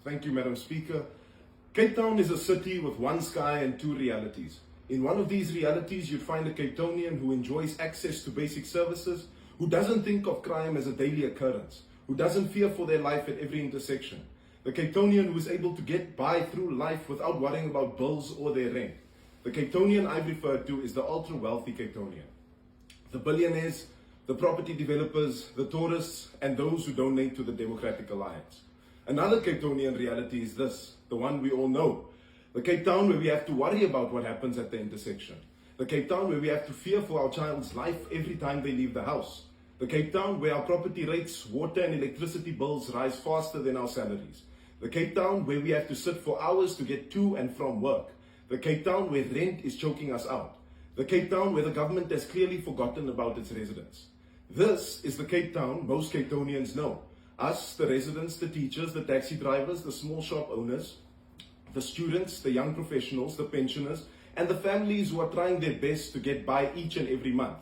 Thank you, Madam Speaker. Cape Town is a city with one sky and two realities. In one of these realities, you'd find a Cape Townian who enjoys access to basic services, who doesn't think of crime as a daily occurrence, who doesn't fear for their life at every intersection. The Cape Townian who is able to get by through life without worrying about bills or their rent. The Cape Townian I've referred to is the ultra-wealthy Cape Townian. The billionaires, the property developers, the tourists, and those who donate to the Democratic Alliance. Another Cape Townian reality is this, the one we all know. The Cape Town where we have to worry about what happens at the intersection. The Cape Town where we have to fear for our child's life every time they leave the house. The Cape Town where our property rates, water and electricity bills rise faster than our salaries. The Cape Town where we have to sit for hours to get to and from work. The Cape Town where rent is choking us out. The Cape Town where the government has clearly forgotten about its residents. This is the Cape Town most Cape Townians know. Us, the residents, the teachers, the taxi drivers, the small shop owners, the students, the young professionals, the pensioners, and the families who are trying their best to get by each and every month.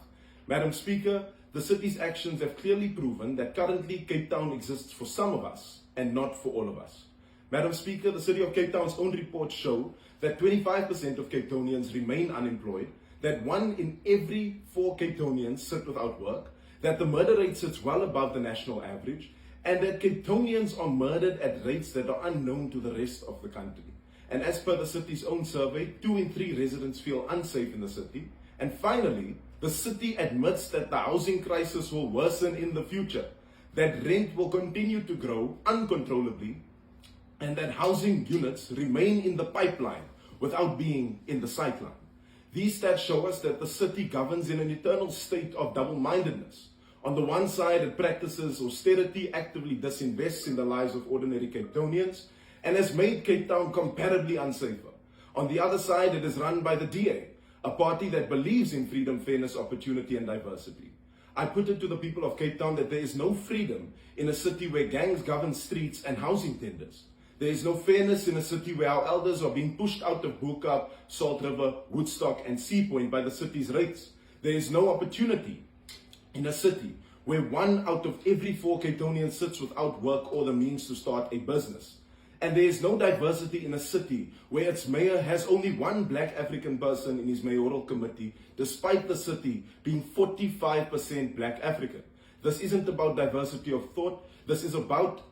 Madam Speaker, the city's actions have clearly proven that currently Cape Town exists for some of us and not for all of us. Madam Speaker, the City of Cape Town's own reports show that 25% of Cape Townians remain unemployed, that 1 in every 4 Cape Townians sit without work, that the murder rate sits well above the national average, and that Cape Townians are murdered at rates that are unknown to the rest of the country. And as per the city's own survey, 2 in 3 residents feel unsafe in the city. And finally, the city admits that the housing crisis will worsen in the future, that rent will continue to grow uncontrollably, and that housing units remain in the pipeline without being in the sightline. These stats show us that the city governs in an eternal state of double-mindedness. On the one side, it practices austerity, actively disinvests in the lives of ordinary Cape Townians, and has made Cape Town comparably unsafer. On the other side, it is run by the DA, a party that believes in freedom, fairness, opportunity, and diversity. I put it to the people of Cape Town that there is no freedom in a city where gangs govern streets and housing tenders. There is no fairness in a city where our elders are being pushed out of Bo-Kaap, Salt River, Woodstock, and Sea Point by the city's rates. There is no opportunity in a city where 1 out of every 4 Cape Townians sits without work or the means to start a business. And there is no diversity in a city where its mayor has only 1 black African person in his mayoral committee, despite the city being 45% black African. This isn't about diversity of thought. This is about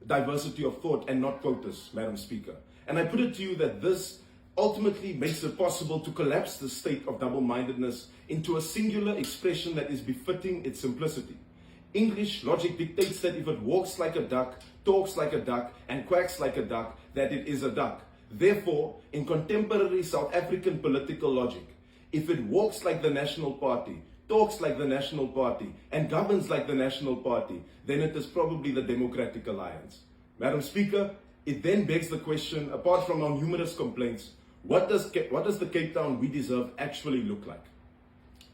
diversity of thought and not quotas, Madam Speaker. And I put it to you that this ultimately makes it possible to collapse the state of double-mindedness into a singular expression that is befitting its simplicity. English logic dictates that if it walks like a duck, talks like a duck, and quacks like a duck, that it is a duck. Therefore, in contemporary South African political logic, if it walks like the National Party, talks like the National Party, and governs like the National Party, then it is probably the Democratic Alliance. Madam Speaker, it then begs the question, apart from our numerous complaints, what does the Cape Town we deserve actually look like?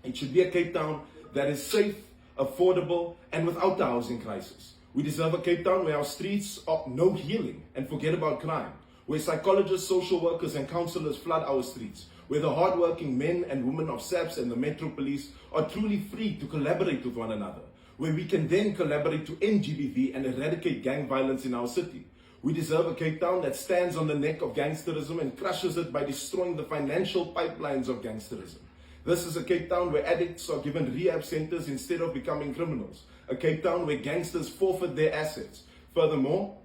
It should be a Cape Town that is safe, affordable, and without the housing crisis. We deserve a Cape Town where our streets know healing and forget about crime, where psychologists, social workers, and counsellors flood our streets, where the hardworking men and women of SAPS and the Metro Police are truly free to collaborate with one another, where we can then collaborate to end GBV and eradicate gang violence in our city. We deserve a Cape Town that stands on the neck of gangsterism and crushes it by destroying the financial pipelines of gangsterism. This is a Cape Town where addicts are given rehab centers instead of becoming criminals. A Cape Town where gangsters forfeit their assets. Furthermore,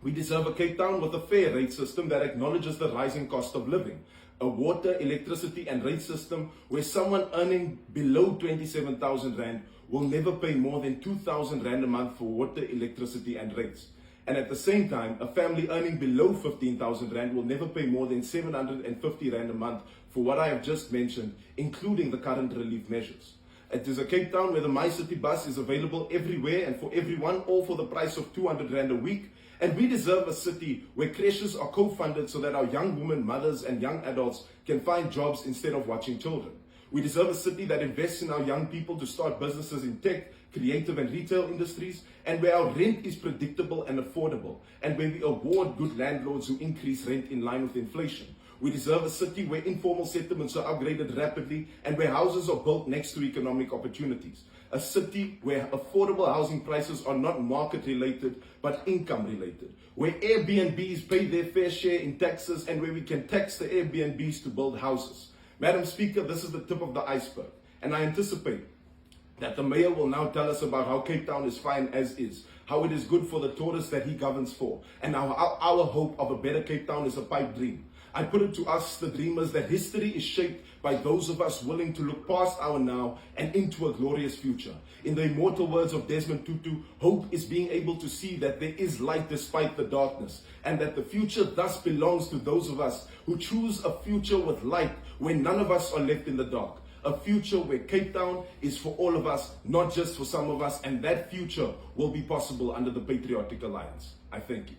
we deserve a Cape Town with a fair rate system that acknowledges the rising cost of living. A water, electricity, and rate system where someone earning below 27,000 Rand will never pay more than 2,000 Rand a month for water, electricity, and rates. And at the same time, a family earning below 15,000 Rand will never pay more than 750 Rand a month for what I have just mentioned, including the current relief measures. It is a Cape Town where the My City bus is available everywhere and for everyone, all for the price of 200 Rand a week. And we deserve a city where creches are co-funded so that our young women, mothers, and young adults can find jobs instead of watching children. We deserve a city that invests in our young people to start businesses in tech, creative and retail industries, and where our rent is predictable and affordable, and where we award good landlords who increase rent in line with inflation. We deserve a city where informal settlements are upgraded rapidly and where houses are built next to economic opportunities. a city where affordable housing prices are not market related but income related, where Airbnbs pay their fair share in taxes and where we can tax the Airbnbs to build houses. Madam Speaker, this is the tip of the iceberg, and I anticipate that the mayor will now tell us about how Cape Town is fine as is, how it is good for the tourists that he governs for, and how our hope of a better Cape Town is a pipe dream. I put it to us, the dreamers, that history is shaped by those of us willing to look past our now and into a glorious future. In the immortal words of Desmond Tutu, hope is being able to see that there is light despite the darkness, and that the future thus belongs to those of us who choose a future with light where none of us are left in the dark. A future where Cape Town is for all of us, not just for some of us, and that future will be possible under the Patriotic Alliance. I thank you.